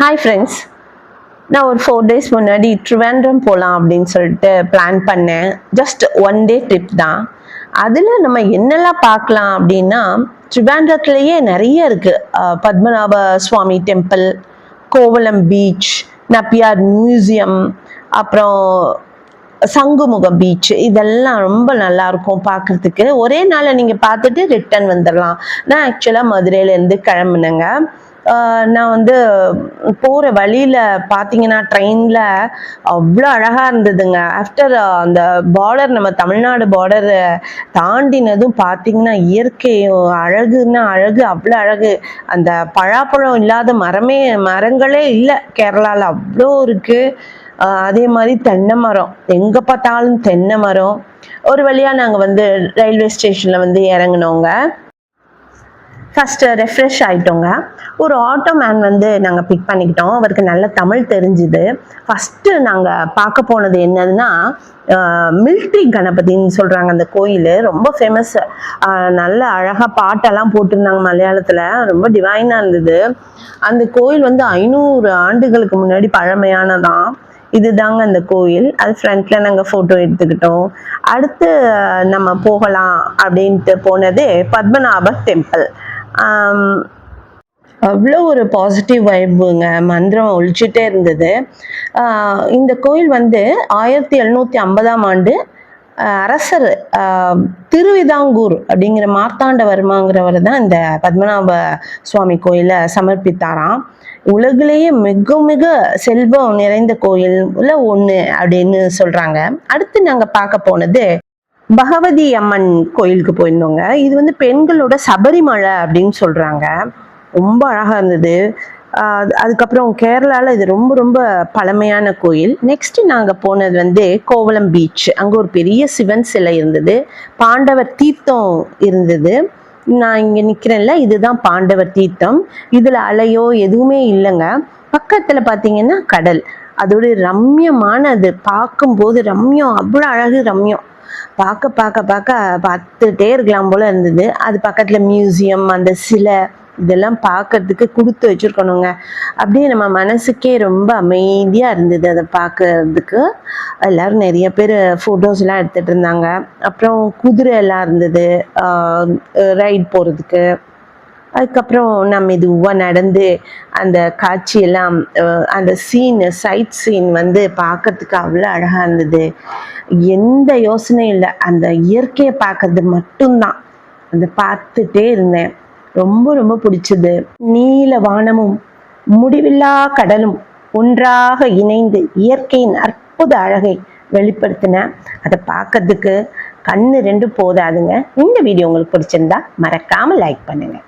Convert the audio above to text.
Hi friends, நான் ஒரு 4 days முன்னாடி ட்ரிவாண்ட்ரம் போகலாம் அப்படின்னு சொல்லிட்டு பிளான் பண்ணேன். ஜஸ்ட் 1 day ட்ரிப் தான். அதில் நம்ம என்னெல்லாம் பார்க்கலாம் அப்படின்னா, ட்ரிவாண்ட்ரத்துலேயே நிறைய இருக்குது. பத்மநாப சுவாமி டெம்பிள், கோவளம் பீச், நப்பியார் மியூசியம், அப்புறம் சங்குமுகம் பீச், இதெல்லாம் ரொம்ப நல்லா இருக்கும் பார்க்கறதுக்கு. ஒரே நாளில் நீங்கள் பார்த்துட்டு ரிட்டர்ன் வந்துடலாம். நான் ஆக்சுவலாக மதுரையிலேருந்து கிளம்புனேங்க. நான் வந்து போகிற வழியில் பார்த்தீங்கன்னா ட்ரெயினில் அவ்வளோ அழகாக இருந்ததுங்க. ஆஃப்டர் அந்த பார்டர், நம்ம தமிழ்நாடு பார்டர் தாண்டினதும் பார்த்தீங்கன்னா இயற்கை அழகுன்னா அழகு, அவ்வளோ அழகு. அந்த பழாப்பழம் இல்லாத மரங்களே இல்லை கேரளாவில், அவ்வளோ இருக்குது. அதே மாதிரி தென்னை மரம், எங்கே பார்த்தாலும் தென்னை மரம். ஒரு வழியாக நாங்கள் வந்து ரயில்வே ஸ்டேஷனில் வந்து இறங்கினோங்க. First refresh ஆகிட்டோங்க. ஒரு ஆட்டோ மேன் வந்து நாங்கள் பிக் பண்ணிக்கிட்டோம். அவருக்கு நல்ல தமிழ் தெரிஞ்சுது. ஃபஸ்ட்டு நாங்கள் பார்க்க போனது என்னதுன்னா, மில்ட்ரி கணபதின்னு சொல்கிறாங்க அந்த கோயில். ரொம்ப ஃபேமஸ். நல்ல அழகாக பாட்டெல்லாம் போட்டிருந்தாங்க மலையாளத்தில். ரொம்ப டிவைனாக இருந்தது. அந்த கோயில் வந்து 500 ஆண்டுகளுக்கு முன்னாடி பழமையானதான். இதுதாங்க அந்த கோயில். அது ஃப்ரண்ட்ல நாங்கள் ஃபோட்டோ எடுத்துக்கிட்டோம். அடுத்து நம்ம போகலாம் அப்படின்ட்டு போனது பத்மநாப டெம்பிள். அவ்வளோ ஒரு பாசிட்டிவ் வைப்புங்க, மந்திரம் ஒழிச்சுட்டே இருந்தது. இந்த கோயில் வந்து 1750ஆம் ஆண்டு அரசர் திருவிதாங்கூர் அப்படிங்கிற மார்த்தாண்டவர்மாங்கிறவர் தான் இந்த பத்மநாப சுவாமி கோயிலை சமர்ப்பித்தாராம். உலகிலேயே மிக மிக செல்வம் நிறைந்த கோயில்ல ஒன்று அப்படின்னு சொல்றாங்க. அடுத்து நாங்கள் பார்க்க போனது பகவதி அம்மன் கோயிலுக்கு போயிருந்தோங்க. இது வந்து பெண்களோட சபரிமலை அப்படின்னு சொல்றாங்க. ரொம்ப அழகா இருந்தது. அதுக்கப்புறம் கேரளாவில் இது ரொம்ப ரொம்ப பழமையான கோயில். நெக்ஸ்ட் நாங்கள் போனது வந்து கோவளம் பீச். அங்கே ஒரு பெரிய சிவன் சிலை இருந்தது. பாண்டவர் தீர்த்தம் இருந்தது. நான் இங்கே நிற்கிறேன்ல, இதுதான் பாண்டவர் தீர்த்தம். இதில் அலையோ எதுவுமே இல்லைங்க. பக்கத்தில் பார்த்தீங்கன்னா கடல். அதோட ரம்யமானது, பார்க்கும்போது ரம்யம், அவ்வளோ அழகு, ரம்யம். பார்த்துட்டே இருக்கலாம் போல இருந்தது. அது பக்கத்தில் மியூசியம், அந்த சிலை, இதெல்லாம் பார்க்கறதுக்கு கொடுத்து வச்சுருக்கணுங்க. அப்படியே நம்ம மனசுக்கே ரொம்ப அமைதியாக இருந்தது அதை பார்க்கறதுக்கு. எல்லோரும் நிறைய பேர் ஃபோட்டோஸ்லாம் எடுத்துகிட்டு இருந்தாங்க. அப்புறம் குதிரை எல்லாம் இருந்தது ரைட் போகிறதுக்கு. அதுக்கப்புறம் நம்ம மெதுவாக நடந்து அந்த காட்சியெல்லாம், அந்த சைட் சீன் வந்து பார்க்கறதுக்கு அவ்வளோ அழகாக இருந்தது. எந்த யோசனையும் இல்லை, அந்த இயற்கையை பார்க்கறது மட்டும்தான். அதை பார்த்துட்டே இருந்தேன். ரொம்ப ரொம்ப பிடிச்சது. நீல வானமும் முடிவில்லா கடலும் ஒன்றாக இணைந்து இயற்கையின் அற்புத அழகை வெளிப்படுத்தின. அதை பார்க்கறதுக்கு கண்ணு 2 போதாதுங்க. இந்த வீடியோ உங்களுக்கு பிடிச்சிருந்தா மறக்காம லைக் பண்ணுங்க.